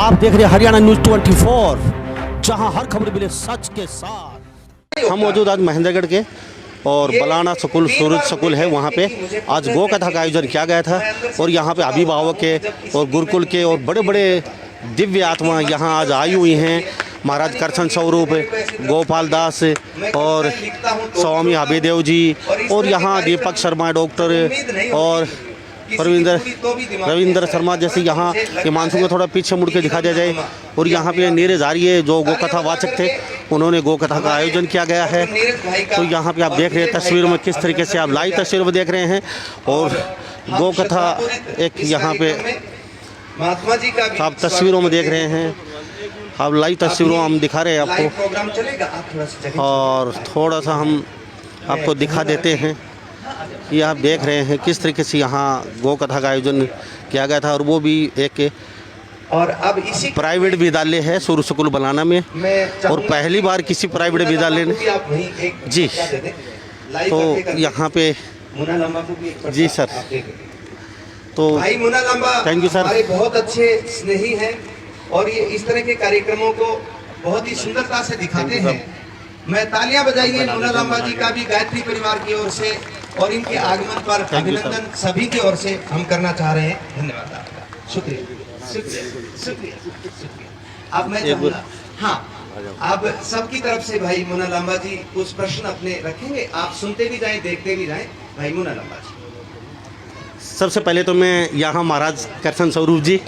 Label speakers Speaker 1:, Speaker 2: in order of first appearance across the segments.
Speaker 1: आप देख रहे हैं हरियाणा न्यूज 24, जहां हर खबर मिले सच के साथ। हम मौजूद आज महेंद्रगढ़ के और बलाना स्कूल सूरज स्कूल है, वहाँ पे आज गौ कथा का आयोजन किया गया था। और यहाँ पे अभिभावक के और गुरुकुल के और बड़े बड़े दिव्य आत्मा यहाँ आज आई हुई हैं। महाराज करसन स्वरूप, गोपाल दास और स्वामी अभयदेव जी, और यहाँ दीपक शर्मा डॉक्टर और रविंद्र शर्मा जैसे यहाँ हिमांशु को थोड़ा पीछे मुड़ के दिखा दिया जाए। और यहाँ पे नीरज आर्य जो गौ कथा वाचक थे, उन्होंने गौ कथा का आयोजन किया गया है। तो यहाँ पे आप देख रहे हैं तस्वीर में किस तरीके से आप लाइव तस्वीर में देख रहे हैं। और गौ कथा एक यहाँ पे आप तस्वीरों में देख रहे हैं, आप लाइव तस्वीरों हम दिखा रहे हैं आपको। और थोड़ा सा हम आपको दिखा देते हैं, ये आप देख रहे हैं किस तरीके से यहाँ गौ कथा का आयोजन किया गया था। और वो भी एक
Speaker 2: और अब इसी
Speaker 1: प्राइवेट विद्यालय है सूरज स्कूल बलाना में, और पहली बार किसी प्राइवेट विद्यालय ने जी तो यहाँ पे जी सर, तो
Speaker 2: भाई मुन्ना लंबा
Speaker 1: थैंक यू सर,
Speaker 2: हमारे बहुत अच्छे स्नेही हैं और ये इस तरह के कार्यक्रमों को बहुत ही सुंदरता से दिखाते हैं। मैं तालियां बजाइए मुन्ना लंबा जी का भी गायत्री परिवार की ओर से, और इनके आगमन पर अभिनंदन सभी की ओर से हम करना चाह रहे हैं। धन्यवाद आपका, शुक्रिया शुक्रिया शुक्रिया शुक्रिया। अब मैं चाहूँगा, हाँ अब सबकी तरफ से भाई मुन्ना लंबा जी कुछ प्रश्न अपने रखेंगे, आप सुनते भी जाएं देखते भी जाएं। भाई मुन्ना लंबा जी,
Speaker 1: सबसे पहले तो मैं यहाँ महाराज करसन स्वरूप जी,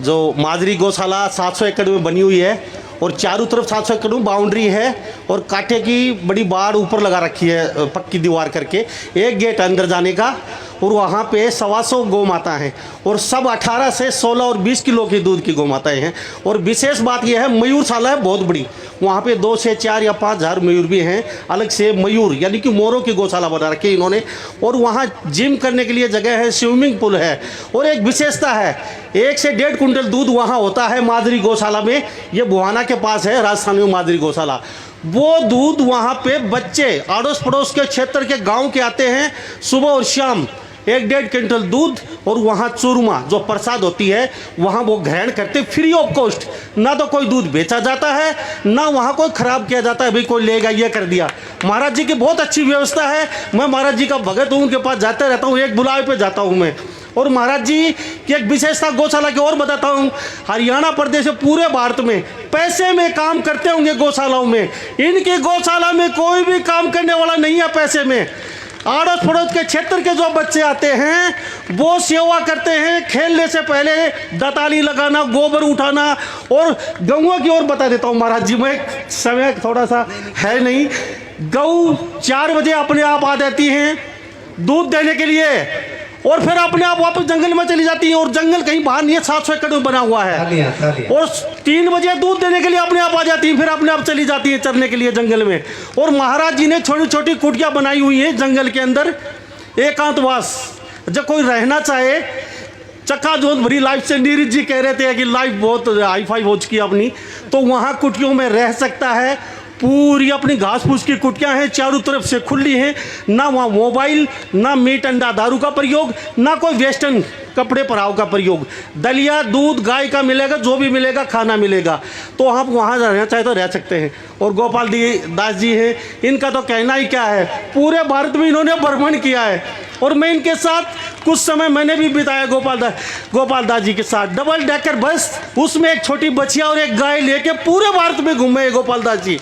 Speaker 1: जो माजरी गौशाला 700 एकड़ में बनी हुई है और चारों तरफ 700 एकड़ में बाउंड्री है, और कांटे की बड़ी बाड़ ऊपर लगा रखी है पक्की दीवार करके, एक गेट अंदर जाने का। और वहाँ पे 125 गौ माता हैं, और सब 18 से 16 और 20 किलो की दूध की गौ माताएँ हैं। और विशेष बात यह है, मयूरशाला है बहुत बड़ी, वहाँ पे 2 से 4 या 5 हज़ार मयूर भी हैं, अलग से मयूर यानी कि मोरों की गौशाला बना रखी है इन्होंने। और वहाँ जिम करने के लिए जगह है, स्विमिंग पूल है। और एक विशेषता है, 1 से 1.5 कुंटल दूध वहाँ होता है माजरी गौशाला में। ये बुहाना के पास है राजस्थान में माजरी गौशाला। वो दूध वहाँ पे बच्चे अड़ोस पड़ोस के क्षेत्र के गाँव के आते हैं, सुबह और शाम 1-1.5 क्विंटल दूध। और वहाँ चूरमा जो प्रसाद होती है वहाँ वो ग्रहण करते फ्री ऑफ कॉस्ट। ना तो कोई दूध बेचा जाता है, ना वहाँ कोई ख़राब किया जाता है, भाई कोई लेगा ये कर दिया। महाराज जी की बहुत अच्छी व्यवस्था है। मैं महाराज जी का भगत हूँ, उनके पास जाते रहता हूँ, एक बुलावे पे जाता हूँ मैं। और महाराज जी की एक विशेषता गौशाला की और बताता हूँ, हरियाणा प्रदेश में पूरे भारत में पैसे में काम करते होंगे गौशालाओं में, इनकी गौशाला में कोई भी काम करने वाला नहीं है पैसे में। आड़ोस पड़ोस के क्षेत्र के जो बच्चे आते हैं वो सेवा करते हैं। खेलने से पहले दताली लगाना, गोबर उठाना। और गऊओं की ओर बता देता हूँ महाराज जी, मैं समय थोड़ा सा है नहीं, गऊ 4 बजे अपने आप आ जाती हैं दूध देने के लिए, और फिर अपने आप वापस जंगल में चली जाती है। और जंगल कहीं बाहर नहीं है, 700 एकड़ में बना हुआ है। और 3 बजे दूध देने के लिए अपने आप आ जाती है, फिर अपने आप चली जाती है चरने के लिए जंगल में। और महाराज जी ने छोटी छोटी कुटिया बनाई हुई हैं जंगल के अंदर, एकांतवास। जब कोई रहना चाहे, चक्काचौंध भरी लाइफ से, नीरज जी कह रहे थे कि लाइफ बहुत हाई फाई हो चुकी है अपनी, तो वहाँ कुटियों में रह सकता है। पूरी अपनी घास फूस की कुटियाँ हैं, चारों तरफ से खुली हैं। ना वहाँ मोबाइल, ना मीट अंडा दारू का प्रयोग, ना कोई वेस्टर्न कपड़े पहनाव का प्रयोग। दलिया दूध गाय का मिलेगा, जो भी मिलेगा खाना मिलेगा। तो आप वहाँ रहना चाहे तो रह सकते हैं। और गोपाल दास जी हैं, इनका तो कहना ही क्या है, पूरे भारत में इन्होंने भ्रमण किया है। और मैं इनके साथ कुछ समय मैंने भी बिताया गोपाल दास जी के साथ। डबल डेकर बस, उसमें एक छोटी बच्चिया और एक गाय लेके पूरे भारत में घूमे गोपाल दास जी।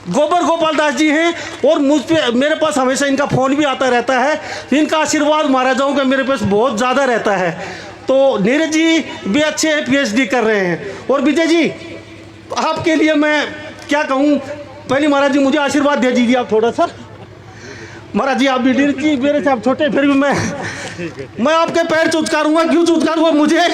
Speaker 1: गोपाल दास जी हैं। और मुझ पे, मेरे पास हमेशा इनका फ़ोन भी आता रहता है। इनका आशीर्वाद महाराजाओं का मेरे पास बहुत ज़्यादा रहता है। तो नीरज जी भी अच्छे हैं, PhD कर रहे हैं। और विजय जी, आपके लिए मैं क्या कहूँ, पहले महाराज जी मुझे आशीर्वाद दे दीजिए आप थोड़ा सा। महाराज जी आप भी नीरज जी मेरे से आप छोटे, फिर भी मैं आपके पैर चुचकारूंगा। क्यों चुचकारूंगा? मुझे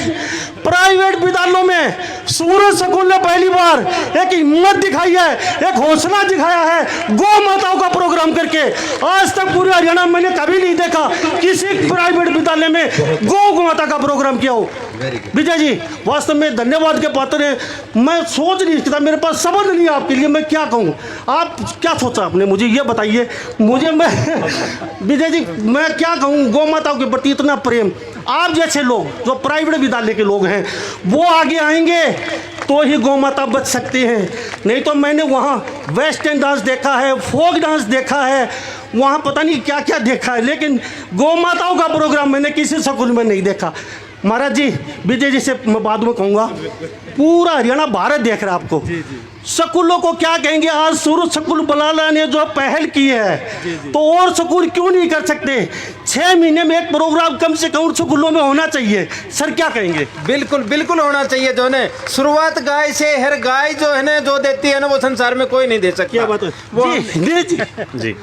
Speaker 1: प्राइवेट विद्यालयों में सूरज स्कूल ने पहली बार एक हिम्मत दिखाई है, एक हौसला दिखाया है गौ माताओं का प्रोग्राम करके। आज तक पूरे हरियाणा में मैंने कभी नहीं देखा किसी प्राइवेट विद्यालय में गौ माता का प्रोग्राम किया हो। विजय जी वास्तव में धन्यवाद के पात्र हैं। मैं सोच नहीं सकता, मेरे पास शब्द नहीं है आपके लिए, मैं क्या कहूँ। आप क्या सोचा आपने, मुझे ये बताइए। मुझे मैं विजय जी मैं क्या कहूँ, गौ माताओं के प्रति इतना प्रेम। आप जैसे लोग जो प्राइवेट विद्यालय के लोग हैं वो आगे आएंगे तो ही गौ माता बच सकती हैं। नहीं तो मैंने वहाँ वेस्टर्न डांस देखा है, फोक डांस देखा है, वहाँ पता नहीं क्या क्या देखा है, लेकिन गौ माताओं का प्रोग्राम मैंने किसी स्कूल में नहीं देखा। महाराज जी, विजय जी से मैं बाद में कहूँगा, पूरा हरियाणा भारत देख रहा है आपको। स्कूलों को क्या कहेंगे? आज सूरत स्कूल बलाला ने जो पहल की है तो और स्कूल क्यों नहीं कर सकते? 6 महीने में एक प्रोग्राम कम से कम स्कूलों में होना चाहिए। सर क्या कहेंगे?
Speaker 3: बिल्कुल बिल्कुल होना चाहिए। जो है शुरुआत गाय से, हर गाय जो है ना जो देती है ना वो संसार में कोई नहीं दे सकता।
Speaker 1: क्या बात है
Speaker 3: वो
Speaker 4: जी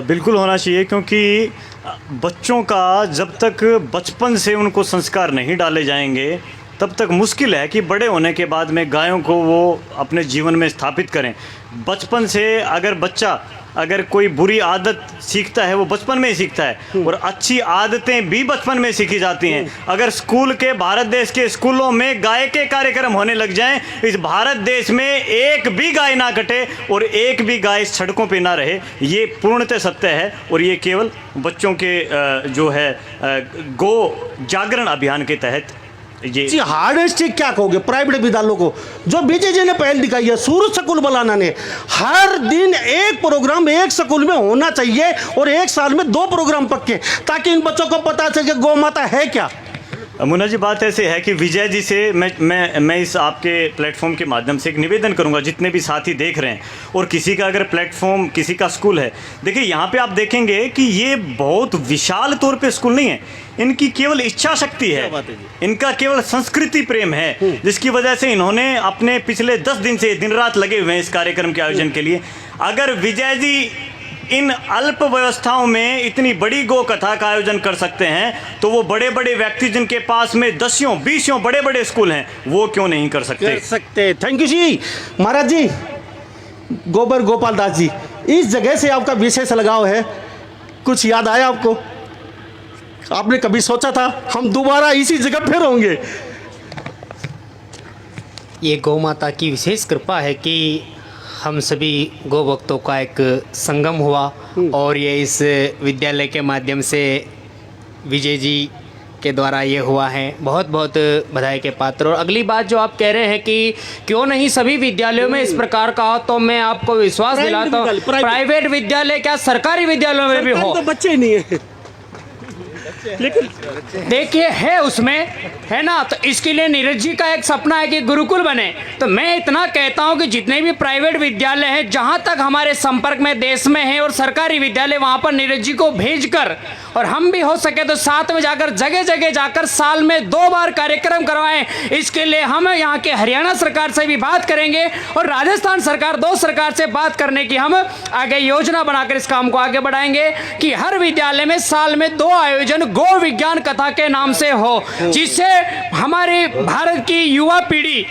Speaker 4: बिल्कुल होना चाहिए, क्योंकि बच्चों का जब तक बचपन से उनको संस्कार नहीं डाले जाएंगे तब तक मुश्किल है कि बड़े होने के बाद में गायों को वो अपने जीवन में स्थापित करें। बचपन से अगर कोई बुरी आदत सीखता है वो बचपन में ही सीखता है, और अच्छी आदतें भी बचपन में सीखी जाती हैं। अगर स्कूल के, भारत देश के स्कूलों में गाय के कार्यक्रम होने लग जाएं, इस भारत देश में एक भी गाय ना कटे और एक भी गाय सड़कों पे ना रहे, ये पूर्णतः सत्य है। और ये केवल बच्चों के जो है गो जागरण अभियान के तहत ये
Speaker 1: जी। हार्डेस्ट क्या कहोगे प्राइवेट विद्यालयों को जो विजय जी ने पहल दिखाई है, सूरत स्कूल बलाना ने? हर दिन एक प्रोग्राम एक स्कूल में होना चाहिए और एक साल में 2 प्रोग्राम पक्के, ताकि इन बच्चों को पता चले कि गौ माता है क्या।
Speaker 4: मुन्ना जी, बात ऐसे है कि विजय जी से मैं इस आपके प्लेटफॉर्म के माध्यम से एक निवेदन करूंगा, जितने भी साथी देख रहे हैं और किसी का अगर प्लेटफॉर्म, किसी का स्कूल है, देखिए यहाँ पे आप देखेंगे कि ये बहुत विशाल तौर पे स्कूल नहीं है, इनकी केवल इच्छा शक्ति है, इनका केवल संस्कृति प्रेम है, जिसकी वजह से इन्होंने अपने पिछले 10 दिन से दिन रात लगे हुए हैं इस कार्यक्रम के आयोजन के लिए। अगर विजय जी इन अल्प व्यवस्थाओं में इतनी बड़ी गौ कथा का आयोजन कर सकते हैं तो वो बड़े बड़े व्यक्ति जिनके पास में 10-20 बड़े बड़े स्कूल हैं वो क्यों नहीं कर सकते?
Speaker 1: थैंक यू जी। महाराज जी, गोबर गोपाल दास जी, इस जगह से आपका विशेष लगाव है, कुछ याद आया आपको? आपने कभी सोचा था हम दोबारा इसी जगह फिर होंगे?
Speaker 5: ये गौ माता की विशेष कृपा है कि हम सभी गौ भक्तों का एक संगम हुआ और ये इस विद्यालय के माध्यम से विजय जी के द्वारा ये हुआ है। बहुत बहुत बधाई के पात्र। और अगली बात जो आप कह रहे हैं कि क्यों नहीं सभी विद्यालयों में इस प्रकार का हो, तो मैं आपको विश्वास दिलाता हूँ, प्राइवेट विद्यालय क्या सरकारी विद्यालयों में भी हो।
Speaker 1: तो बच्चे ही नहीं है, लेकिन
Speaker 5: देखिए है उसमें, है ना। तो इसके लिए नीरज जी का एक सपना है कि गुरुकुल बने। तो मैं इतना कहता हूं कि जितने भी प्राइवेट विद्यालय हैं, जहां तक हमारे संपर्क में देश में हैं, और सरकारी विद्यालय, वहां पर नीरज जी को भेजकर, और हम भी हो सके तो साथ में जाकर जगह जगह जाकर साल में 2 बार कार्यक्रम करवाएं। इसके लिए हम यहाँ के हरियाणा सरकार से भी बात करेंगे और राजस्थान सरकार, 2 सरकार से बात करने की हम आगे योजना बनाकर इस काम को आगे बढ़ाएंगे कि हर विद्यालय में साल में 2 आयोजन गौ विज्ञान कथा के नाम से हो, जिससे हमारे भारत की युवा पीढ़ी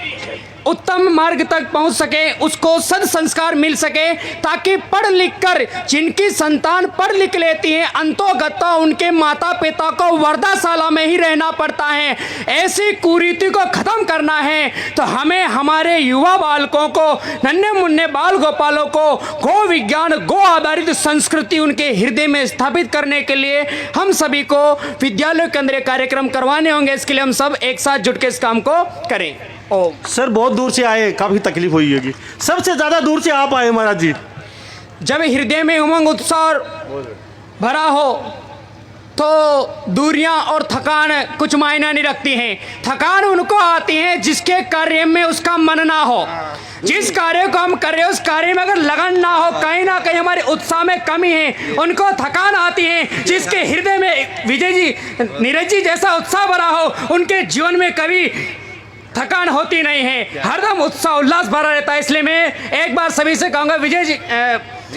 Speaker 5: उत्तम मार्ग तक पहुंच सके, उसको सद्संस्कार मिल सके, ताकि पढ़ लिख कर जिनकी संतान पढ़ लिख लेती है, अंतोगत्वा उनके माता पिता को वर्धाशाला में ही रहना पड़ता है। ऐसी कुरीति को खत्म करना है तो हमें हमारे युवा बालकों को, नन्हे मुन्ने बाल गोपालों को गौ विज्ञान, गौ आधारित संस्कृति उनके हृदय में स्थापित करने के लिए हम सभी को विद्यालयों के अंदर कार्यक्रम करवाने होंगे। इसके लिए हम सब एक साथ जुट के इस काम को करें।
Speaker 1: सर बहुत दूर से आए, काफी तकलीफ हुई होगी। सबसे ज्यादा दूर से आप आए महाराज जी।
Speaker 5: जब हृदय में उमंग उत्साह भरा हो तो दूरियां और थकान कुछ मायने नहीं रखती हैं। थकान उनको आती है जिसके कार्य में उसका मन ना हो। जिस कार्य को हम कर रहे हैं उस कार्य में अगर लगन ना हो, कहीं ना कहीं हमारे उत्साह में कमी है, उनको थकान आती है। जिसके हृदय में विजय जी, नीरज जी जैसा उत्साह भरा हो, उनके जीवन में कभी थकान होती नहीं है, हरदम उत्साह उल्लास भरा रहता है। इसलिए मैं एक बार सभी से कहूँगा, विजय जी,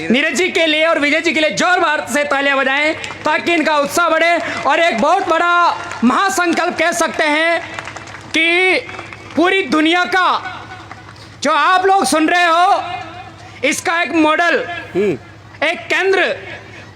Speaker 5: नीरज जी के लिए और विजय जी के लिए जोरदार से तालियां बजाएं ताकि इनका उत्साह बढ़े। और एक बहुत बड़ा महासंकल्प कह सकते हैं कि पूरी दुनिया का जो आप लोग सुन रहे हो, इसका एक मॉडल, एक केंद्र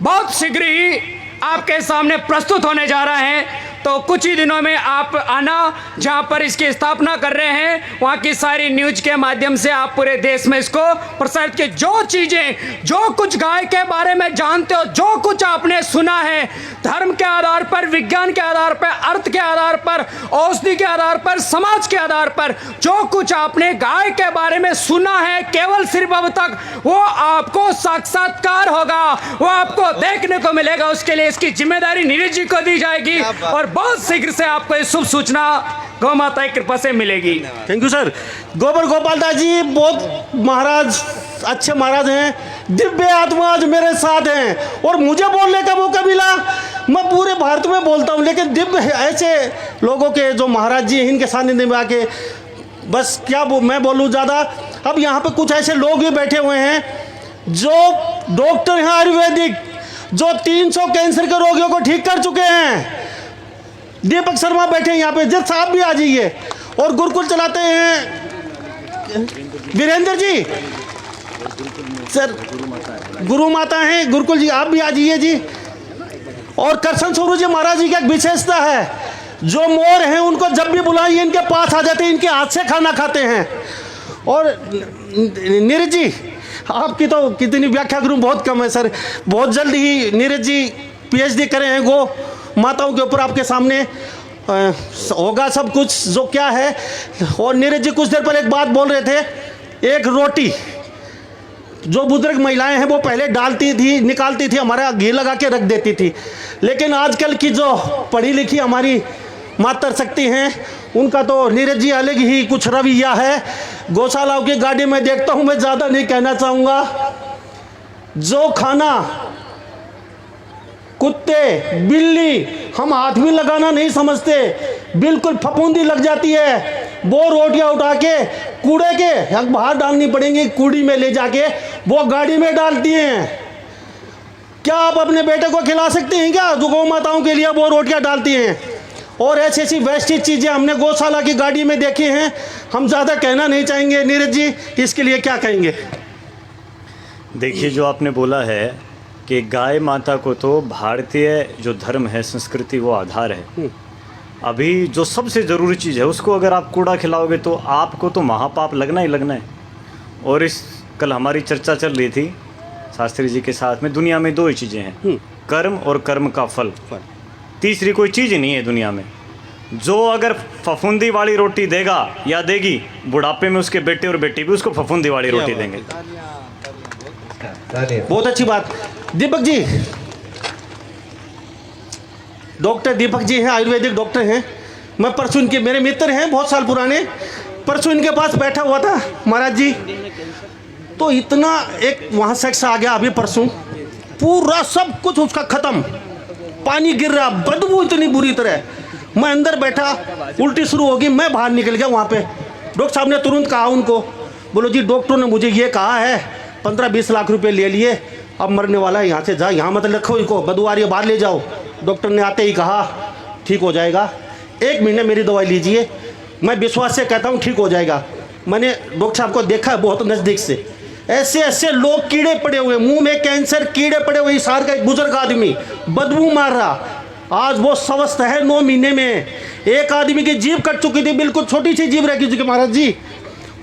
Speaker 5: बहुत शीघ्र ही आपके सामने प्रस्तुत होने जा रहा है। तो कुछ ही दिनों में आप आना, जहां पर इसकी स्थापना कर रहे हैं वहां की सारी न्यूज के माध्यम से आप पूरे देश में इसको प्रसारित के जो चीजें, जो कुछ गाय के बारे में जानते हो, जो कुछ आपने सुना है धर्म के आधार पर, विज्ञान के आधार पर, अर्थ के आधार पर, औषधि के आधार पर, समाज के आधार पर, जो कुछ आपने गाय के बारे में सुना है केवल सिर्फ अब तक, वो आपको साक्षात्कार होगा, वो आपको देखने को मिलेगा। उसके लिए इसकी जिम्मेदारी नीरज जी को दी जाएगी और बहुत शीघ्र से आपको ये शुभ सूचना गौ माता की कृपा से मिलेगी।
Speaker 1: Thank you sir. गोबर गोपाल दास जी बहुत महाराज, अच्छे महाराज हैं, दिव्य आत्मा आज मेरे साथ हैं और मुझे बोलने का मौका मिला। मैं पूरे भारत में बोलता हूँ, लेकिन दिव्य ऐसे लोगों के जो महाराज जी हैं, इनके सानिध्य में आके बस क्या मैं बोलूँ ज़्यादा। अब यहाँ पे कुछ ऐसे लोग भी बैठे हुए हैं जो डॉक्टर हैं आयुर्वेदिक, जो 300 कैंसर के रोगियों को ठीक कर चुके हैं। दीपक शर्मा बैठे हैं यहाँ पे, जज साहब भी आ जाइए। और गुरुकुल चलाते हैं वीरेंद्र जी सर, गुरु माता हैं गुरुकुल जी, आप भी आ जाइए जी। और करसन स्वरूप जी महाराज जी की एक विशेषता है, जो मोर हैं उनको जब भी बुलाइए इनके पास आ जाते हैं, इनके हाथ से खाना खाते हैं। और नीरज जी आपकी तो कितनी व्याख्या करूं, बहुत कम है सर। बहुत जल्द ही नीरज जी PhD करे हैं गो माताओं के ऊपर, आपके सामने होगा सब कुछ जो क्या है। और नीरज जी कुछ देर पर एक बात बोल रहे थे, एक रोटी जो बुजुर्ग महिलाएं हैं वो पहले डालती थी, निकालती थी, हमारा घी लगा के रख देती थी, लेकिन आजकल की जो पढ़ी लिखी हमारी मातर शक्ति हैं, उनका तो नीरज जी अलग ही कुछ रवैया है। गौशालाओं की गाड़ी में देखता हूं, मैं ज़्यादा नहीं कहना चाहूँगा, जो खाना कुत्ते बिल्ली हम हाथ में लगाना नहीं समझते, बिल्कुल फफूंदी लग जाती है, वो रोटियां उठा के कूड़े के बाहर डालनी पड़ेंगी, कूड़ी में ले जाके वो गाड़ी में डालती हैं। क्या आप अपने बेटे को खिला सकते हैं क्या, जो गौ माताओं के लिए वो रोटियां डालती हैं? और ऐसी ऐसी वेस्टेज चीज़ें हमने गौशाला की गाड़ी में देखी हैं, हम ज़्यादा कहना नहीं चाहेंगे। नीरज जी इसके लिए क्या कहेंगे?
Speaker 4: देखिए, जो आपने बोला है कि गाय माता को तो भारतीय जो धर्म है, संस्कृति, वो आधार है। अभी जो सबसे ज़रूरी चीज़ है उसको अगर आप कूड़ा खिलाओगे तो आपको तो महापाप लगना ही लगना है। और इस कल हमारी चर्चा चल रही थी शास्त्री जी के साथ में, दुनिया में दो ही चीज़ें हैं, कर्म और कर्म का फल। तीसरी कोई चीज़ ही नहीं है दुनिया में। जो अगर फफूंदी वाली रोटी देगा या देगी, बुढ़ापे में उसके बेटे और बेटी भी उसको फफूंदी वाली रोटी देंगे।
Speaker 1: बहुत अच्छी बात। दीपक जी, डॉक्टर दीपक जी हैं, आयुर्वेदिक डॉक्टर हैं। मैं परसों इनके, मेरे मित्र हैं बहुत साल पुराने, परसों इनके पास बैठा हुआ था महाराज जी, तो इतना एक वहाँ शख्स आ गया अभी परसों, पूरा सब कुछ उसका ख़त्म, पानी गिर रहा, बदबू इतनी बुरी तरह। मैं अंदर बैठा, उल्टी शुरू होगी, मैं बाहर निकल गया। वहाँ पे डॉक्टर साहब ने तुरंत कहा उनको, बोलो जी डॉक्टर ने मुझे ये कहा है, 15-20 लाख रुपए ले लिए, अब मरने वाला है, यहाँ से जा, यहाँ मत रखो इसको, बदबू आ रही है, बाहर ले जाओ। डॉक्टर ने आते ही कहा ठीक हो जाएगा, 1 महीने मेरी दवाई लीजिए, मैं विश्वास से कहता हूँ ठीक हो जाएगा। मैंने डॉक्टर साहब को देखा है बहुत नज़दीक से, ऐसे ऐसे लोग कीड़े पड़े हुए, मुंह में कैंसर, कीड़े पड़े हुए, इशार का एक बुजुर्ग आदमी बदबू मार रहा, आज वो स्वस्थ है 9 महीने में। एक आदमी की जीभ कट चुकी थी, बिल्कुल छोटी सी जीभ रह चुकी महाराज जी,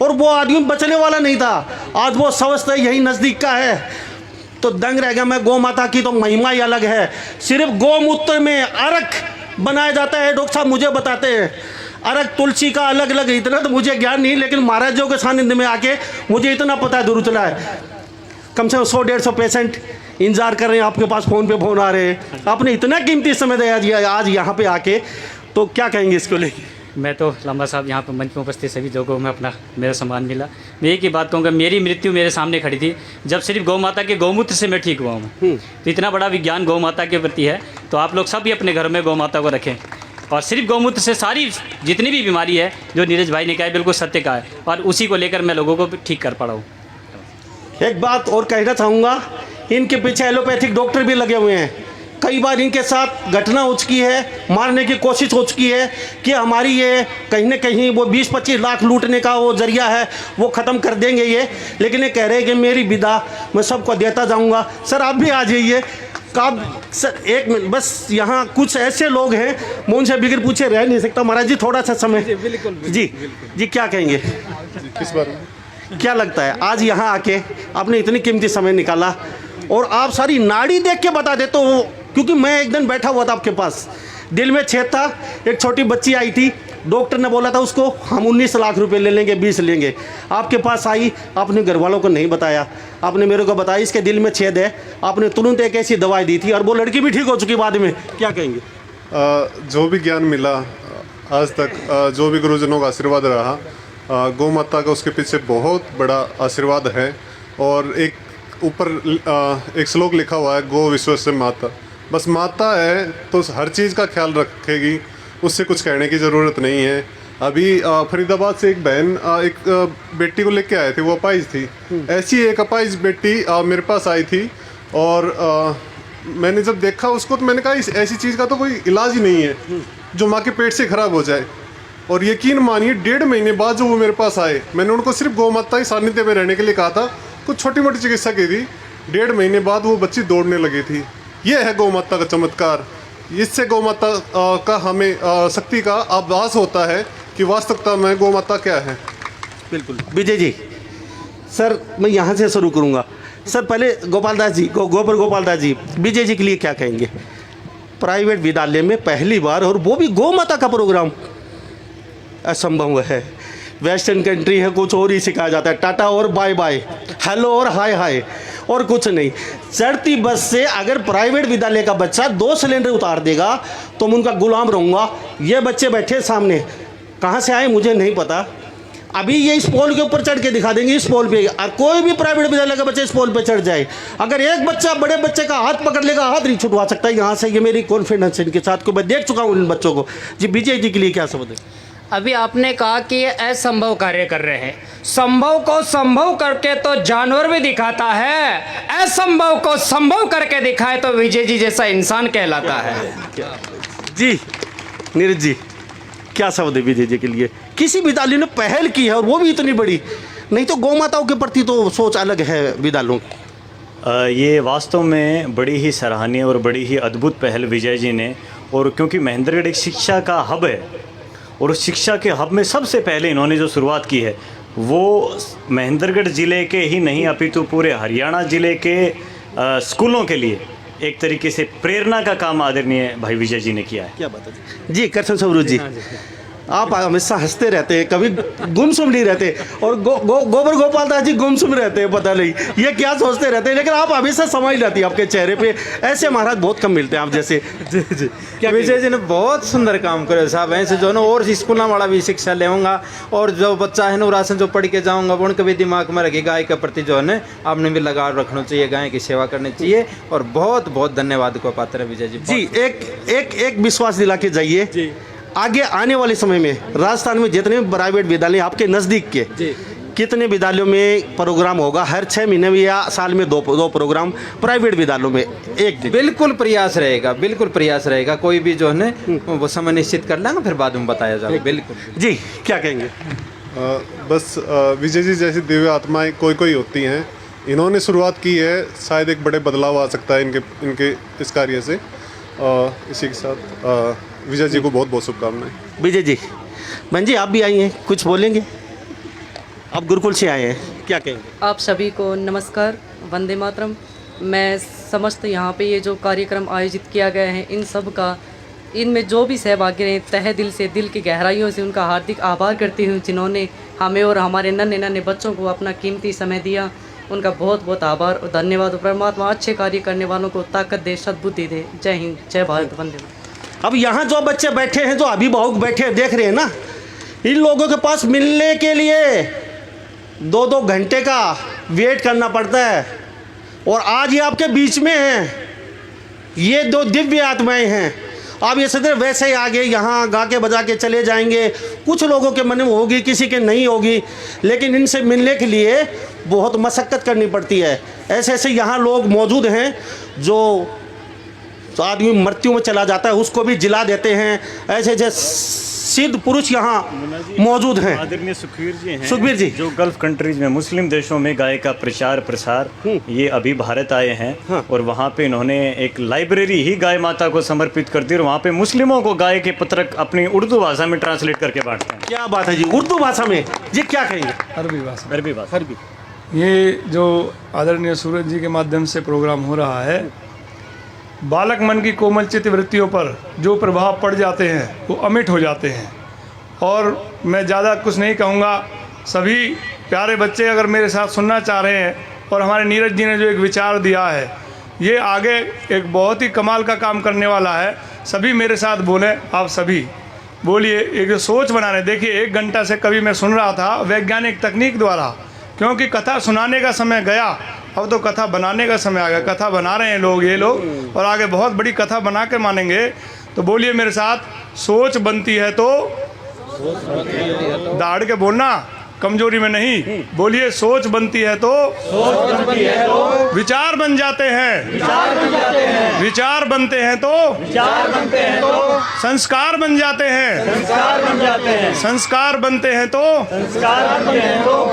Speaker 1: और वो आदमी बचने वाला नहीं था, आज वो स्वस्थ है, यही नज़दीक का है। तो दंग रह गया मैं। गौ माता की तो महिमा ही अलग है। सिर्फ गौमूत्र में अर्क बनाया जाता है, डॉक्टर साहब मुझे बताते हैं, अर्क तुलसी का अलग अलग, इतना तो मुझे ज्ञान नहीं, लेकिन महाराजों के सानिध्य में आके मुझे इतना पता है, दूर चला है। कम से कम 100-150 पेशेंट इंतजार कर रहे हैं, आपके पास फ़ोन पे फ़ोन आ रहे हैं, आपने इतना कीमती समय दिया आज यहाँ पे आके, तो क्या कहेंगे इसको लेके?
Speaker 5: मैं तो लांबा साहब यहाँ पर मंच में उपस्थित सभी लोगों में अपना मेरा सम्मान मिला। मैं एक ही बात कहूँगा, मेरी मृत्यु मेरे सामने खड़ी थी जब सिर्फ गौ माता के गौमूत्र से मैं ठीक हुआ हूँ। तो इतना बड़ा विज्ञान गौ माता के प्रति है, तो आप लोग सब भी अपने घर में गौ माता को रखें, और सिर्फ गौमूत्र से सारी जितनी भी बीमारी है, जो नीरज भाई ने कहा है बिल्कुल सत्य का है, और उसी को लेकर मैं लोगों को ठीक कर पा रहा हूँ।
Speaker 1: एक बात और कहना चाहूँगा, इनके पीछे एलोपैथिक डॉक्टर भी लगे हुए हैं। कई बार इनके साथ घटना हो चुकी है, मारने की कोशिश हो चुकी है कि हमारी ये कहीं ना कहीं वो 20-25 लाख लूटने का वो जरिया है, वो ख़त्म कर देंगे ये, लेकिन ये कह रहे हैं कि मेरी विदा मैं सबको देता जाऊंगा। सर आप भी आ जाइए, सर एक मिनट बस, यहाँ कुछ ऐसे लोग हैं मैं उनसे बिगड़ पूछे रह नहीं सकता। महाराज जी थोड़ा सा समय जी क्या कहेंगे,
Speaker 6: किस बारे में?
Speaker 1: क्या लगता है आज यहाँ आके आपने इतनी कीमती समय निकाला और आप सारी नाड़ी देख के बता देते हो, क्योंकि मैं एक दिन बैठा हुआ था आपके पास, दिल में छेद था, एक छोटी बच्ची आई थी, डॉक्टर ने बोला था उसको हम 19 लाख रुपए ले लेंगे, 20 लेंगे, आपके पास आई, आपने घर वालों को नहीं बताया, आपने मेरे को बताया इसके दिल में छेद है, आपने तुरंत एक ऐसी दवाई दी थी और वो लड़की भी ठीक हो चुकी बाद में, क्या कहेंगे?
Speaker 6: जो भी ज्ञान मिला आज तक, जो भी गुरुजनों का आशीर्वाद रहा, गौ माता का उसके पीछे बहुत बड़ा आशीर्वाद है। और एक ऊपर एक श्लोक लिखा हुआ है, गो विश्वस्य माता, बस माता है तो हर चीज़ का ख्याल रखेगी, उससे कुछ कहने की ज़रूरत नहीं है। अभी फरीदाबाद से एक बहन एक बेटी को लेके आए थे, वो अपाहिज थी, ऐसी एक अपाहिज बेटी मेरे पास आई थी और मैंने जब देखा उसको तो मैंने कहा ऐसी चीज़ का तो कोई इलाज ही नहीं है जो माँ के पेट से ख़राब हो जाए। और यकीन मानिए 1.5 महीने बाद जो वो मेरे पास आए, मैंने उनको सिर्फ गौ माता ही सानिध्य में रहने के लिए कहा था, कुछ छोटी मोटी चिकित्सा की थी, 1.5 महीने बाद वो बच्ची दौड़ने लगी थी। ये है गौ माता का चमत्कार। इससे गौ माता का हमें शक्ति का आभास होता है कि वास्तविकता में गौ माता क्या है।
Speaker 1: बिल्कुल विजय जी, सर मैं यहाँ से शुरू करूँगा। सर पहले गोपाल दास जी, गोपाल दास जी, विजय जी के लिए क्या कहेंगे? प्राइवेट विद्यालय में पहली बार और वो भी गौ माता का प्रोग्राम, असंभव है। वेस्टर्न कंट्री है, कुछ और ही सिखाया जाता है, टाटा और बाय बाय, हेलो और हाय हाय और कुछ नहीं। चढ़ती बस से अगर प्राइवेट विद्यालय का बच्चा 2 सिलेंडर उतार देगा तो मैं उनका गुलाम रहूँगा। ये बच्चे बैठे सामने, कहाँ से आए मुझे नहीं पता, अभी ये इस पोल के ऊपर चढ़ के दिखा देंगे, इस पोल पे। और कोई भी प्राइवेट विद्यालय का बच्चा इस पोल पे चढ़ जाए, अगर एक बच्चा बड़े बच्चे का हाथ पकड़ लेगा, हाथ नहीं छुटवा सकता यहाँ से। ये मेरी कॉन्फिडेंस है इनके साथ, को मैं देख चुका हूँ इन बच्चों को। जी विजय जी के लिए क्या शब्द है?
Speaker 5: अभी आपने कहा कि ये असंभव कार्य कर रहे हैं, संभव को संभव करके तो जानवर भी दिखाता है, असंभव को संभव करके दिखाए तो विजय जी जैसा इंसान कहलाता है।
Speaker 1: जी नीरज जी क्या शब्द है विजय जी के लिए? किसी विद्यालय ने पहल की है और वो भी इतनी बड़ी, नहीं तो गौ माताओं के प्रति तो सोच अलग है विद्यालयों की।
Speaker 4: ये वास्तव में बड़ी ही सराहनीय और बड़ी ही अद्भुत पहल विजय जी ने, और क्योंकि महेंद्रगढ़ एक शिक्षा का हब है और उस शिक्षा के हब में सबसे पहले इन्होंने जो शुरुआत की है वो महेंद्रगढ़ ज़िले के ही नहीं अपितु पूरे हरियाणा ज़िले के स्कूलों के लिए एक तरीके से प्रेरणा का काम आदरणीय भाई विजय जी ने किया है।
Speaker 1: क्या बात है जी। करशन स्वरूप जी, आप हमेशा हंसते रहते हैं, कभी गुमसुम नहीं रहते, और गोबर गोपाल दास जी गुमसुम रहते हैं, पता नहीं ये क्या सोचते रहते हैं, लेकिन आप हमेशा समाई रहती है आपके चेहरे पे। ऐसे महाराज बहुत कम मिलते हैं आप जैसे।
Speaker 3: जी विजय जी ने बहुत सुंदर काम करे साहब। ऐसे जो ना और स्कूल वाला भी शिक्षा लेऊंगा, और जो बच्चा है ना राशन जो पढ़ के जाऊंगा वो उनके भी दिमाग में रखे गाय के प्रति जो है ना आपने भी लगाव रखना चाहिए, गाय की सेवा करनी चाहिए। और बहुत बहुत धन्यवाद को पात्र है विजय जी।
Speaker 1: जी एक विश्वास दिला के जाइए जी, आगे आने वाले समय में राजस्थान में जितने प्राइवेट विद्यालय आपके नज़दीक के जी, कितने विद्यालयों में प्रोग्राम होगा? हर 6 महीने में या साल में दो प्रोग्राम प्राइवेट विद्यालयों में एक दिन?
Speaker 3: बिल्कुल प्रयास रहेगा, बिल्कुल प्रयास रहेगा। कोई भी जो है ना वो समय निश्चित कर लेंगे, फिर बाद में बताया जाएगा। बिल्कुल जी,
Speaker 1: क्या कहेंगे?
Speaker 6: बस विजय जी जैसी दिव्य आत्माएं कोई होती हैं, इन्होंने शुरुआत की है, शायद एक बड़े बदलाव आ सकता है इनके इस कार्य से। इसी के साथ विजय जी को बहुत बहुत शुभकामनाएं।
Speaker 1: विजय जी, बहन जी आप भी आई हैं, कुछ बोलेंगे? आप गुरुकुल से आए हैं, क्या कहेंगे?
Speaker 7: आप सभी को नमस्कार, वंदे मातरम। मैं समस्त यहाँ पे ये जो कार्यक्रम आयोजित किया गया है इन सब का, इनमें जो भी सहभागी रहे, तहे दिल से, दिल की गहराइयों से उनका हार्दिक आभार करती हूँ, जिन्होंने हमें और हमारे नन्हे नन्हे बच्चों को अपना कीमती समय दिया। उनका बहुत बहुत आभार और धन्यवाद। परमात्मा अच्छे कार्य करने वालों को ताकत दे, सद्बुद्धि दे। जय हिंद, जय भारत, वंदे मातरम।
Speaker 1: अब यहाँ जो बच्चे बैठे हैं, जो अभिभावक बैठे हैं, देख रहे हैं ना, इन लोगों के पास मिलने के लिए 2-2 घंटे का वेट करना पड़ता है, और आज ये आपके बीच में हैं। ये 2 दिव्य आत्माएं हैं। आप ये सदैव वैसे ही आगे यहाँ गा के बजा के चले जाएंगे, कुछ लोगों के मन में होगी, किसी के नहीं होगी, लेकिन इनसे मिलने के लिए बहुत मशक्क़त करनी पड़ती है। ऐसे ऐसे यहाँ लोग मौजूद हैं जो आदमी मृत्यु में चला जाता है उसको भी जिला देते हैं। ऐसे ऐसे सिद्ध पुरुष यहाँ मौजूद हैं।
Speaker 4: आदरणीय सुखबीर जी हैं,
Speaker 1: सुखबीर जी।
Speaker 4: जो गल्फ कंट्रीज में मुस्लिम देशों में गाय का प्रचार प्रसार ये अभी भारत आए हैं।
Speaker 1: हाँ।
Speaker 4: और वहाँ पे इन्होंने एक लाइब्रेरी ही गाय माता को समर्पित कर दी और वहाँ पे मुस्लिमों को गाय के पत्रक अपनी उर्दू भाषा में ट्रांसलेट करके बांटते हैं।
Speaker 1: क्या बात है जी, उर्दू भाषा में जी क्या कहेंगे?
Speaker 8: अरबी भाषा।
Speaker 4: अरबी भाषा।
Speaker 1: अरबी।
Speaker 8: ये जो आदरणीय सूरज जी के माध्यम से प्रोग्राम हो रहा है, बालक मन की कोमल चित्त वृत्तियों पर जो प्रभाव पड़ जाते हैं वो अमिट हो जाते हैं। और मैं ज़्यादा कुछ नहीं कहूँगा, सभी प्यारे बच्चे अगर मेरे साथ सुनना चाह रहे हैं और हमारे नीरज जी ने जो एक विचार दिया है ये आगे एक बहुत ही कमाल का काम करने वाला है। सभी मेरे साथ बोलें, आप सभी बोलिए। एक जो सोच बना रहे, देखिए 1 घंटा से कभी मैं सुन रहा था वैज्ञानिक तकनीक द्वारा, क्योंकि कथा सुनाने का समय गया, अब तो कथा बनाने का समय आ गया। कथा बना रहे हैं लोग, ये लोग, और आगे बहुत बड़ी कथा बना के मानेंगे। तो बोलिए मेरे साथ, सोच बनती है तो दाढ़ के बोलना, कमजोरी में नहीं। बोलिए, सोच बनती है तो विचार बन जाते हैं, विचार बनते हैं तो संस्कार बन जाते हैं, संस्कार बनते हैं तो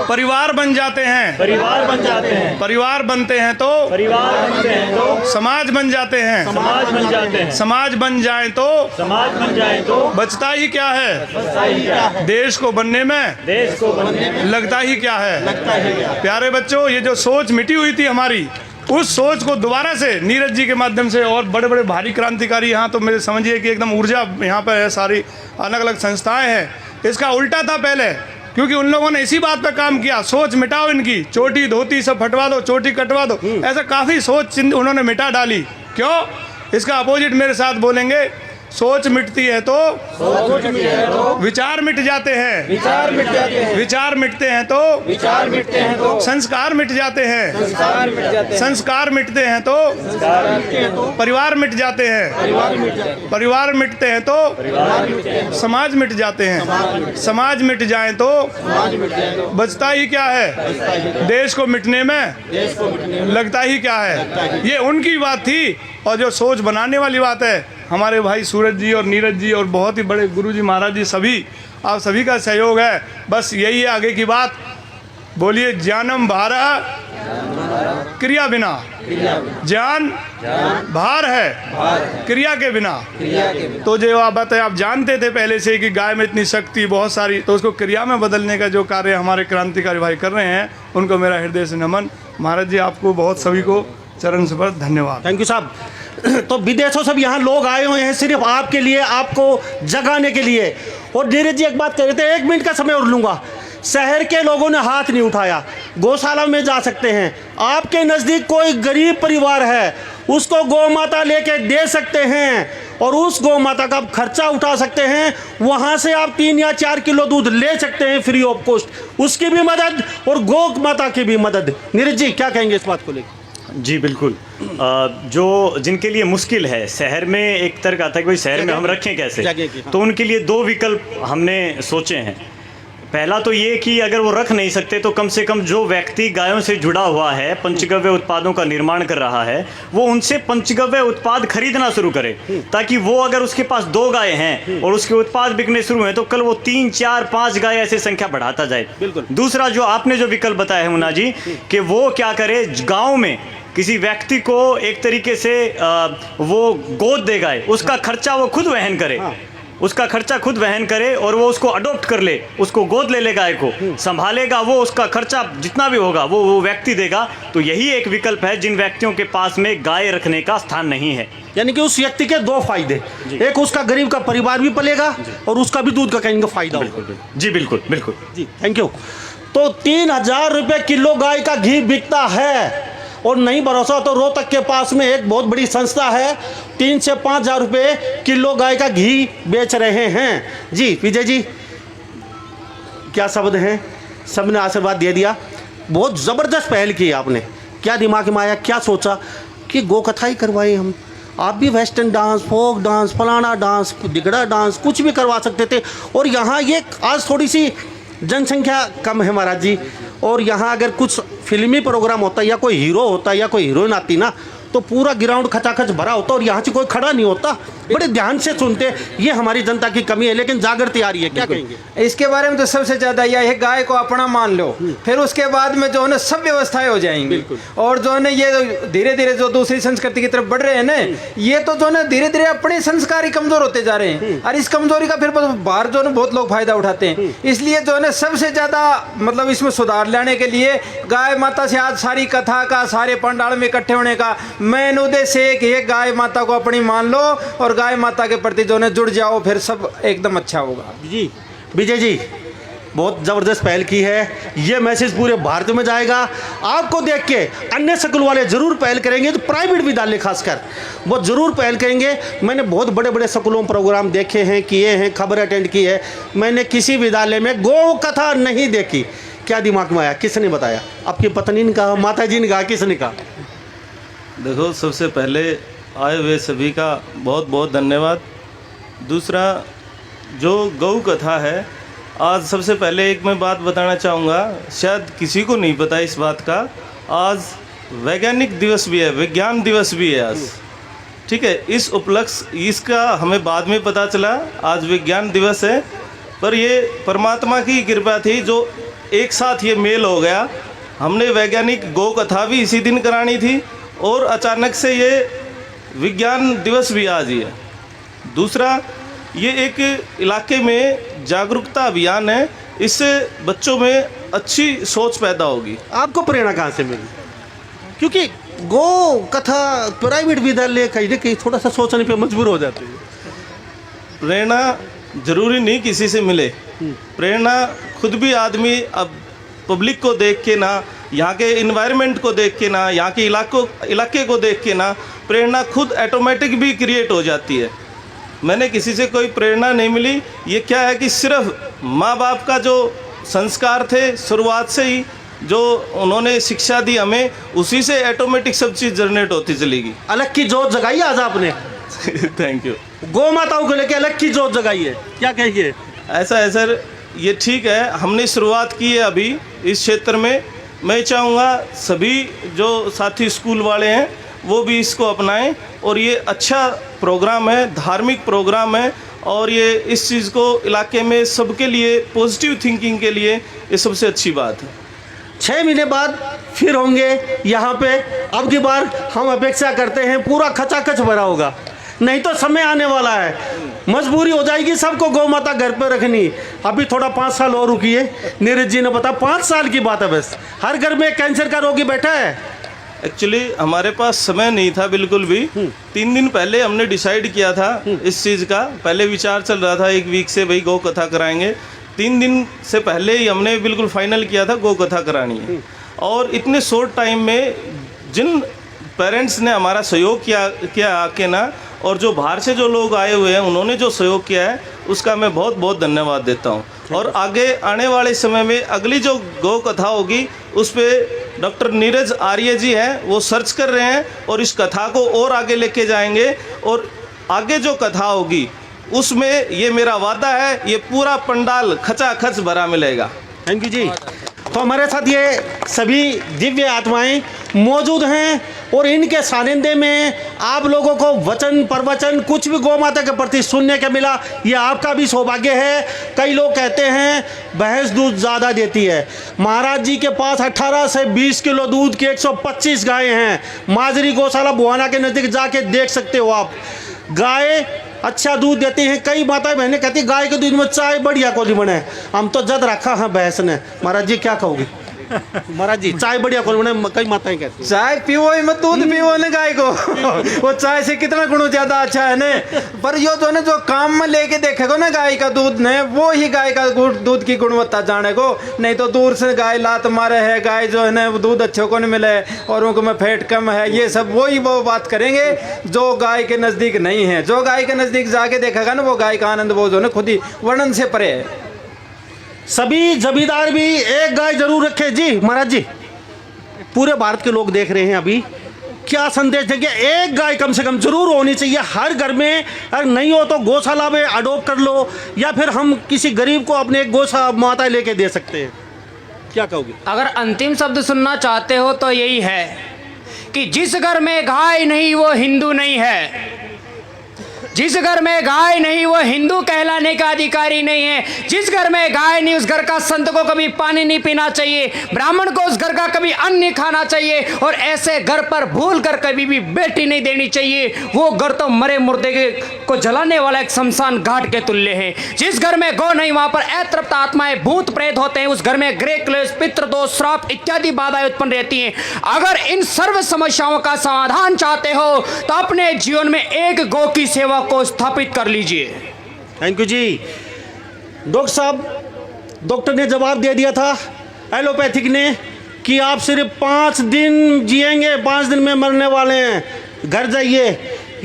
Speaker 8: परिवार बन जाते हैं, परिवार बनते हैं तो समाज बन जाते हैं, समाज बन जाए तो बचता ही क्या है, देश को बनने में लगता ही क्या है। प्यारे बच्चों, ये जो सोच मिटी हुई थी हमारी, उस सोच को दोबारा से नीरज जी के माध्यम से, और बड़े बड़े भारी क्रांतिकारी यहाँ तो मेरे समझिए कि एकदम ऊर्जा यहाँ पर है, सारी अलग अलग संस्थाएं हैं। इसका उल्टा था पहले, क्योंकि उन लोगों ने इसी बात पर काम किया, सोच मिटाओ इनकी, चोटी धोती सब फटवा दो, चोटी कटवा दो, ऐसा काफ़ी सोच उन्होंने मिटा डाली। क्यों? इसका अपोजिट मेरे साथ बोलेंगे, सोच मिटती है तो विचार मिट जाते हैं, विचार मिटते हैं तो संस्कार मिट जाते हैं, संस्कार मिटते हैं तो परिवार मिट जाते हैं, परिवार मिटते हैं तो समाज मिट जाते हैं, समाज मिट जाए तो बचता ही क्या है, देश को मिटने में लगता ही क्या है। ये उनकी बात थी। और जो सोच बनाने वाली बात है, हमारे भाई सूरज जी और नीरज जी और बहुत ही बड़े गुरु जी महाराज जी, सभी आप सभी का सहयोग है। बस यही है आगे की बात। बोलिए, ज्ञानम भारा क्रिया बिना, ज्ञान भार है क्रिया के बिना। तो जो आप बात है, आप जानते थे पहले से कि गाय में इतनी शक्ति बहुत सारी, तो उसको क्रिया में बदलने का जो कार्य हमारे क्रांतिकारी भाई कर रहे हैं, उनको मेरा हृदय से नमन। महाराज जी, आपको बहुत सभी को चरण स्पर्श धन्यवाद।
Speaker 1: थैंक यू साहब। तो विदेशों से यहाँ लोग आए हुए हैं सिर्फ आपके लिए, आपको जगाने के लिए। और नीरज जी एक बात कह रहे थे, 1 मिनट का समय और लूँगा। शहर के लोगों ने हाथ नहीं उठाया, गौशाला में जा सकते हैं। आपके नज़दीक कोई गरीब परिवार है, उसको गौ माता लेके दे सकते हैं और उस गौ माता का खर्चा उठा सकते हैं। वहाँ से आप 3 या 4 किलो दूध ले सकते हैं फ्री ऑफ कॉस्ट। उसकी भी मदद और गौ माता की भी मदद। नीरज जी क्या कहेंगे इस बात को लेकर?
Speaker 4: जी बिल्कुल। जो जिनके लिए मुश्किल है, शहर में एक तर्क आता है कि भाई शहर में हम रखें कैसे, तो उनके लिए 2 विकल्प हमने सोचे हैं। पहला तो ये कि अगर वो रख नहीं सकते तो कम से कम जो व्यक्ति गायों से जुड़ा हुआ है, पंचगव्य उत्पादों का निर्माण कर रहा है, वो उनसे पंचगव्य उत्पाद खरीदना शुरू करे, ताकि वो अगर उसके पास 2 गाय हैं और उसके उत्पाद बिकने शुरू हैं तो कल वो 3, 4, 5 गाय ऐसे संख्या बढ़ाता जाए।
Speaker 1: बिल्कुल। दूसरा,
Speaker 4: दूसरा, जो आपने जो विकल्प बताया है मुन्ना जी, कि वो क्या करे, गाँव में किसी व्यक्ति को एक तरीके से वो गोद दे गाय, उसका खर्चा वो खुद वहन करे, उसका खर्चा खुद वहन करे और वो उसको अडॉप्ट कर ले, उसको गोद ले ले, गाय को संभालेगा, वो उसका खर्चा जितना भी होगा वो व्यक्ति देगा। तो यही एक विकल्प है जिन व्यक्तियों के पास में गाय रखने का स्थान नहीं है।
Speaker 1: यानी कि उस व्यक्ति के 2 फायदे, एक उसका गरीब का परिवार भी पलेगा और उसका भी दूध का कहीं फायदा होगा।
Speaker 4: जी बिल्कुल बिल्कुल
Speaker 1: जी, थैंक यू। तो 3000 रुपये किलो गाय का घी बिकता है। और नहीं भरोसा तो रोहतक के पास में एक बहुत बड़ी संस्था है, 3 से 5000 रुपये किलो गाय का घी बेच रहे हैं। जी विजय जी, क्या शब्द हैं, सबने आशीर्वाद दे दिया। बहुत ज़बरदस्त पहल की आपने। क्या दिमाग में आया, क्या सोचा कि गौ कथा ही करवाए हम? आप भी वेस्टर्न डांस, फोक डांस, फलाना डांस, दिगड़ा डांस कुछ भी करवा सकते थे। और यहाँ ये आज थोड़ी सी जनसंख्या कम है महाराज जी, और यहाँ अगर कुछ फिल्मी प्रोग्राम होता या कोई हीरो होता या कोई हीरोइन आती ना, तो पूरा ग्राउंड खचाखच भरा होता और यहाँ से कोई खड़ा नहीं होता। बड़े ध्यान से सुनते। ये हमारी जनता की कमी है, लेकिन जागृति आ रही है। क्या कहेंगे
Speaker 3: इसके बारे में? तो सबसे ज्यादा यह है, गाय को अपना मान लो, फिर उसके बाद में जो है ना सब व्यवस्थाएं हो जाएंगी। और जो है ना ये धीरे धीरे जो दूसरी संस्कृति की तरफ बढ़ रहे हैं ना, ये तो जो है ना धीरे धीरे अपने संस्कार ही कमजोर होते जा रहे हैं। और इस कमजोरी का फिर बाहर जो है ना बहुत लोग फायदा उठाते हैं। इसलिए जो है ना सबसे ज्यादा मतलब इसमें सुधार लाने के लिए गाय माता से आज सारी कथा का, सारे पंडाल में इकट्ठे होने का मेन उद्देश्य एक है, गाय माता को अपनी मान लो और गाय माता के प्रति जो है जुड़ जाओ, फिर सब एकदम अच्छा होगा।
Speaker 1: जी विजय जी बहुत ज़बरदस्त पहल की है। ये मैसेज पूरे भारत में जाएगा। आपको देख के अन्य स्कूल वाले ज़रूर पहल करेंगे, तो प्राइवेट विद्यालय खासकर वो ज़रूर पहल करेंगे। मैंने बहुत बड़े बड़े स्कूलों में प्रोग्राम देखे हैं, किए हैं, खबर अटेंड की है। मैंने किसी विद्यालय में गौ कथा नहीं देखी। क्या दिमाग में आया? किसने बताया? आपकी पत्नी ने कहा, माता जी ने कहा, किसने कहा?
Speaker 9: देखो, सबसे पहले आए हुए सभी का बहुत बहुत धन्यवाद। दूसरा, जो गौ कथा है, आज सबसे पहले एक मैं बात बताना चाहूँगा, शायद किसी को नहीं पता इस बात का, आज वैज्ञानिक दिवस भी है, विज्ञान दिवस भी है आज। ठीक है, इस उपलक्ष्य इसका हमें बाद में पता चला, आज विज्ञान दिवस है। पर ये परमात्मा की कृपा थी जो एक साथ ये मेल हो गया। हमने वैज्ञानिक गौ कथा भी इसी दिन करानी थी और अचानक से ये विज्ञान दिवस भी आज ही है। दूसरा, ये एक इलाके में जागरूकता अभियान है, इससे बच्चों में अच्छी सोच पैदा होगी।
Speaker 1: आपको प्रेरणा कहाँ से मिली? क्योंकि गौ कथा प्राइवेट विद्यालय कहीं ना कहीं थोड़ा सा सोचने पे मजबूर हो जाते हैं।
Speaker 9: प्रेरणा जरूरी नहीं किसी से मिले, प्रेरणा खुद भी आदमी अब पब्लिक को देख के ना, यहाँ के इन्वायरमेंट को देख के ना, यहाँ के इलाके को देख के ना, प्रेरणा खुद ऑटोमेटिक भी क्रिएट हो जाती है। मैंने किसी से कोई प्रेरणा नहीं मिली। ये क्या है कि सिर्फ माँ बाप का जो संस्कार थे शुरुआत से ही, जो उन्होंने शिक्षा दी हमें, उसी से ऑटोमेटिक सब चीज़ जनरेट होती चलेगी।
Speaker 1: अलग की जोत जगाई आज आपने।
Speaker 9: Thank you.
Speaker 1: गौ माताओं को लेके अलग की जोत जगाई है, क्या कहिए?
Speaker 9: ऐसा है सर, ये ठीक है, हमने शुरुआत की है अभी इस क्षेत्र में। मैं चाहूँगा सभी जो साथी स्कूल वाले हैं वो भी इसको अपनाएं, और ये अच्छा प्रोग्राम है, धार्मिक प्रोग्राम है, और ये इस चीज़ को इलाके में सबके लिए पॉजिटिव थिंकिंग के लिए ये सबसे अच्छी बात है।
Speaker 1: 6 महीने बाद फिर होंगे यहाँ पे। अब की बार हम अपेक्षा करते हैं पूरा खचाखच भरा होगा, नहीं तो समय आने वाला है, मजबूरी हो जाएगी सबको गौ माता घर पे रखनी। अभी थोड़ा 5 साल और रुकिए। नीरज जी ने बताया 5 साल की बात है बस। हर घर में कैंसर का रोगी बैठा है।
Speaker 9: एक्चुअली हमारे पास समय नहीं था बिल्कुल भी। 3 दिन पहले हमने डिसाइड किया था इस चीज़ का। पहले विचार चल रहा था 1 वीक से, भाई गौ कथा कराएंगे। 3 दिन से पहले ही हमने बिल्कुल फाइनल किया था गौ कथा करानी है। और इतने शॉर्ट टाइम में जिन पेरेंट्स ने हमारा सहयोग किया आके ना, और जो बाहर से जो लोग आए हुए हैं उन्होंने जो सहयोग किया है, उसका मैं बहुत बहुत धन्यवाद देता हूँ। और आगे आने वाले समय में अगली जो गौ कथा होगी उस पर डॉक्टर नीरज आर्य जी हैं, वो सर्च कर रहे हैं और इस कथा को और आगे लेके जाएंगे। और आगे जो कथा होगी उसमें ये मेरा वादा है, ये पूरा पंडाल खचाखच भरा मिलेगा।
Speaker 1: थैंक यू जी। तो हमारे साथ ये सभी दिव्य आत्माएं मौजूद हैं और इनके सानिध्य में आप लोगों को वचन प्रवचन कुछ भी गौ माता के प्रति सुनने के मिला, ये आपका भी सौभाग्य है। कई लोग कहते हैं भैंस दूध ज़्यादा देती है। महाराज जी के पास 18 से 20 किलो दूध की 125 गायें हैं। माजरी गौशाला बुहाना के नज़दीक जाके देख सकते हो आप। गाय अच्छा दूध देते हैं। कई माताएं बहनें कहती हैं गाय के दूध में चाय बढ़िया को नहीं बने। हम तो जद रखा है भैंस ने। महाराज जी क्या कहोगे? महाराज जी चाय बढ़िया कौन बने? कई माताएं कहती हैं
Speaker 3: चाय पियो ही मत, दूध पियो ने गाय को। वो चाय से कितना गुण ज्यादा अच्छा है ने। पर यो जो ने जो काम में लेके देखेगो ना गाय का दूध ने, वो ही गाय का दूध की गुणवत्ता जानेगो। नहीं तो दूर से गाय लात मारे है, गाय जो है ना दूध अच्छे को नहीं मिले और उनको में फैट कम है, ये सब वही वो बात करेंगे जो गाय के नज़दीक नहीं है। जो गाय के नज़दीक जाके देखेगा ना, वो गाय का आनंद वो जो है खुद ही वर्णन से परे है।
Speaker 1: सभी जमींदार भी एक गाय जरूर रखे जी। महाराज जी पूरे भारत के लोग देख रहे हैं अभी, क्या संदेश देंगे? एक गाय कम से कम जरूर होनी चाहिए हर घर में। अगर नहीं हो तो गौशाला में अडोप्ट कर लो, या फिर हम किसी गरीब को अपने गौशाला माता लेके दे सकते हैं। क्या कहोगे?
Speaker 5: अगर अंतिम शब्द सुनना चाहते हो तो यही है कि जिस घर में गाय नहीं वो हिंदू नहीं है, जिस घर में गाय नहीं वो हिंदू कहलाने का अधिकारी नहीं है, जिस घर में गाय नहीं उस घर का संत को कभी पानी नहीं पीना चाहिए, ब्राह्मण को उस घर का कभी अन्न नहीं खाना चाहिए, और ऐसे घर पर भूल कर कभी भी बेटी नहीं देनी चाहिए। वो घर तो मरे मुर्दे को जलाने वाला एक शमशान घाट के तुल्य है। जिस घर में गौ नहीं वहां पर अतृप्त आत्माएं भूत प्रेत होते हैं, उस घर में ग्रह क्लेश, पितृदोष, श्राप इत्यादि बाधाएं उत्पन्न रहती हैं। अगर इन सर्व समस्याओं का समाधान चाहते हो तो अपने जीवन में एक गौ की सेवा को स्थापित कर लीजिए।
Speaker 1: थैंक यू जी। डॉक्टर साहब, डॉक्टर ने जवाब दे दिया था एलोपैथिक ने कि आप सिर्फ 5 दिन जिएंगे, 5 दिन में मरने वाले हैं, घर जाइए।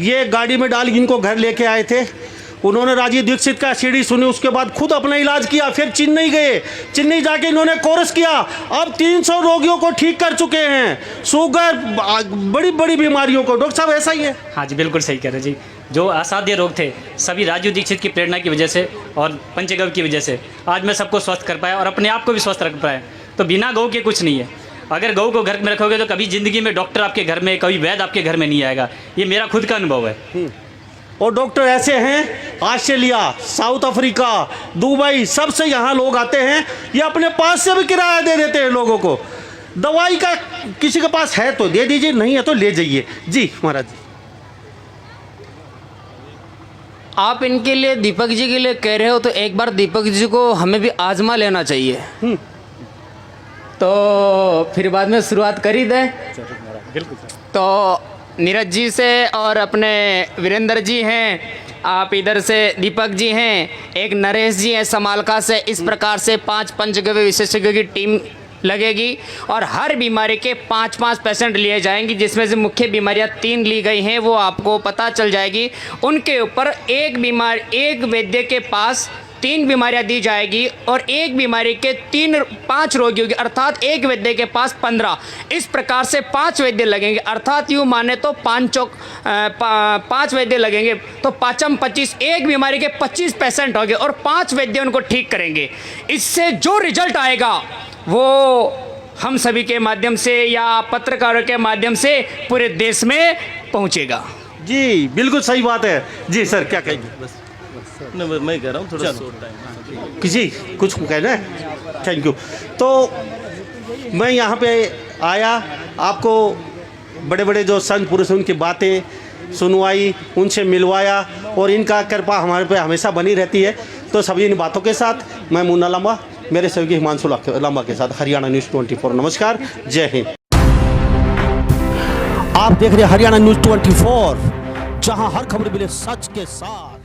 Speaker 1: ये गाड़ी में डाल इनको घर लेके आए थे, उन्होंने राजीव दीक्षित का सीडी सुनी, उसके बाद खुद अपना इलाज किया, फिर चेन्नई गए, चेन्नई जाके इन्होंने कोर्स किया, अब 300 रोगियों को ठीक कर चुके हैं, शुगर, बड़ी बड़ी बीमारियों को। डॉक्टर साहब ऐसा ही है?
Speaker 10: हाँ जी, बिल्कुल सही कह रहे जी। जो असाध्य रोग थे सभी राजीव दीक्षित की प्रेरणा की वजह से और पंचगव्य की वजह से आज मैं सबको स्वस्थ कर पाया और अपने आप को भी स्वस्थ रख पाया। तो बिना गौ के कुछ नहीं है। अगर गौ को घर में रखोगे तो कभी ज़िंदगी में डॉक्टर आपके घर में, कभी वैद्य आपके घर में नहीं आएगा। ये मेरा खुद का अनुभव है।
Speaker 1: और डॉक्टर ऐसे हैं, ऑस्ट्रेलिया, साउथ अफ्रीका, दुबई, सबसे यहाँ लोग आते हैं। ये अपने पास से भी किराया दे देते हैं लोगों को। दवाई का किसी के पास है तो दे दीजिए, नहीं है तो ले जाइए। जी महाराज जी।
Speaker 5: आप इनके लिए, दीपक जी के लिए कह रहे हो तो एक बार दीपक जी को हमें भी आजमा लेना चाहिए। तो फिर बाद में शुरुआत कर ही दें। तो नीरज जी से और अपने वीरेंद्र जी हैं, आप इधर से दीपक जी हैं, एक नरेश जी हैं समालका से। इस प्रकार से 5 पंचगव्य विशेषज्ञों की टीम लगेगी और हर बीमारी के 5-5 पेशेंट लिए जाएंगे, जिसमें से मुख्य बीमारियां 3 ली गई हैं, वो आपको पता चल जाएगी। उनके ऊपर एक वैद्य के पास 3 बीमारियां दी जाएगी और एक बीमारी के 5 रोगियों की, अर्थात एक वैद्य के पास 15। इस प्रकार से 5 वैद्य लगेंगे, अर्थात यूँ माने तो 5 वैद्य लगेंगे तो 5 25, एक बीमारी के 25 पेशेंट होंगे और 5 वैद्य उनको ठीक करेंगे। इससे जो रिजल्ट आएगा वो हम सभी के माध्यम से या पत्रकारों के माध्यम से पूरे देश में पहुंचेगा।
Speaker 1: जी बिल्कुल सही बात है। जी सर, क्या कहेंगे?
Speaker 9: मैं कह रहा हूँ थोड़ा शॉर्ट टाइम
Speaker 1: किसी कुछ कहना है? Thank you. तो मैं यहाँ पे आया, आपको बड़े बड़े जो संत पुरुष उनकी बातें सुनवाई, उनसे मिलवाया और इनका कृपा हमारे पे हमेशा बनी रहती है। तो सभी इन बातों के साथ मैं मुन्ना लांबा मेरे सहयोगी हिमांशु लांबा के साथ हरियाणा न्यूज़ 24। नमस्कार, जय हिंद। आप देख रहे हैं हरियाणा न्यूज़ 24, जहां हर खबर मिले सच के साथ।